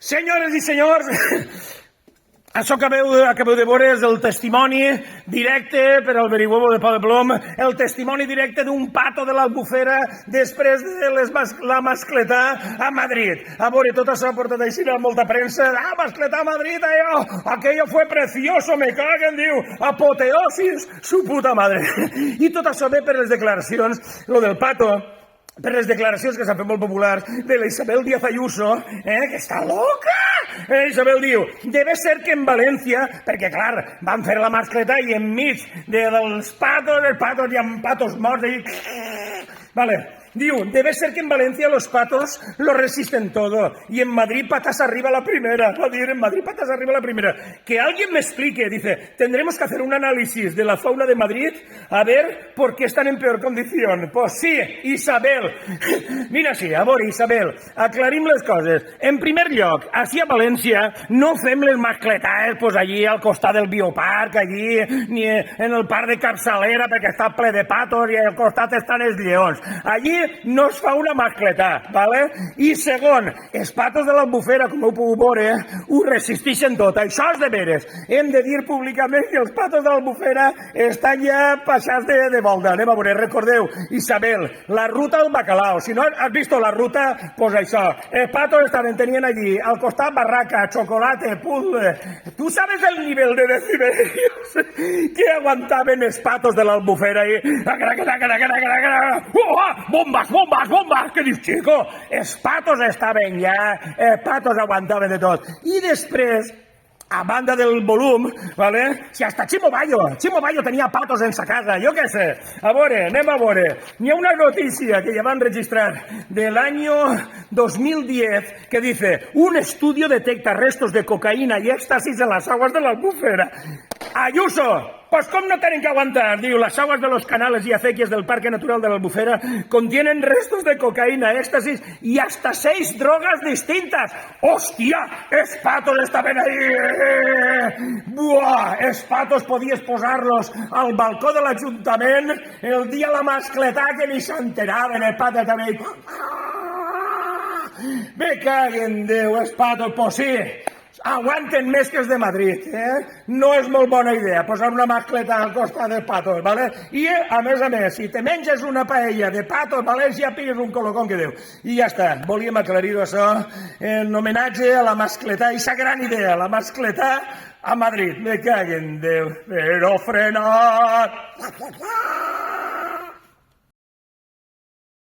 Senyores i senyors, això que acabeu de veure és el testimoni directe per al Verihuevo de Pau de Plom, el testimoni directe d'un pato de l'Albufera després de la mascletà a Madrid. A veure, tot això ha portat així a molta premsa. Mascletà a Madrid, aquello fue precioso, me caguen, diu, apoteosis, su puta madre. I tot això ve per les declaracions, lo del pato, per les declaracions que s'han fet molt populars de la Isabel Díaz Ayuso, que està loca! Isabel diu, debe ser que en València, perquè clar, van fer la mascleta i enmig dels patos, els patos hi ha patos morts i... Vale. Diu, debe ser que en Valencia los patos lo resisten todo y en Madrid patas arriba la primera. Va a decir, en Madrid patas arriba la primera. Que alguien me explique, dice, tendremos que hacer un análisis de la fauna de Madrid a ver por qué están en peor condición. Pues sí, Isabel. Mira, sí, a veure, Isabel, aclarim les coses. En primer lloc, així a València no fem les mascletades pues, allí al costat del bioparc, allí, ni en el parc de Capçalera perquè està ple de patos i al costat estan els lleons. Allí no es fa una mascletà, ¿vale? I segon, els patos de l'Albufera, com heu pogut veure, ho resisteixen tot. Això és de veres. Hem de dir públicament que els patos de l'Albufera estan ja passats de volta. Anem a veure, recordeu, Isabel, la ruta del bacalao. Si no has vist la ruta, pues això. Els patos tenien allí, al costat barraca, chocolate, puzzle. ¿Tú sabes el nivel de decibelios que aguantaven els patos de l'Albufera ahí? Bombas, què dius, chico? Els patos estaven ja, els patos aguantaven de tot. I després, a banda del volum, ¿vale? Si hasta Chimo Bayo tenia patos en sa casa, jo què sé. A veure, anem a veure. N'hi ha una notícia que ja van registrar del año 2010 que dice, un estudio detecta restos de cocaína y éxtasis en las aguas de la Albufera. Ayuso, pues com no tienen que aguantar, diu, las aguas de los canales y acequias del Parque Natural de la Albufera contienen restos de cocaína, éxtasis y hasta 6 drogas distintas. ¡Hòstia! Els patos estaven ahí! Buah! Els patos podies posar-los al balcó de l'Ajuntament el dia la mascletà que ni s'enteraven, els patos també. Me caguen Déu, els patos, pues sí. Aguanten més que els de Madrid, No és molt bona idea posar una mascleta al costat dels patos, ¿vale? I, a més, si te menges una paella de patos, València, pilles un colocón que Déu. I ja està, volíem aclarir-ho això en homenatge a la mascletà, aquesta gran idea, la mascletà a Madrid. Me caguen Déu, però frenat!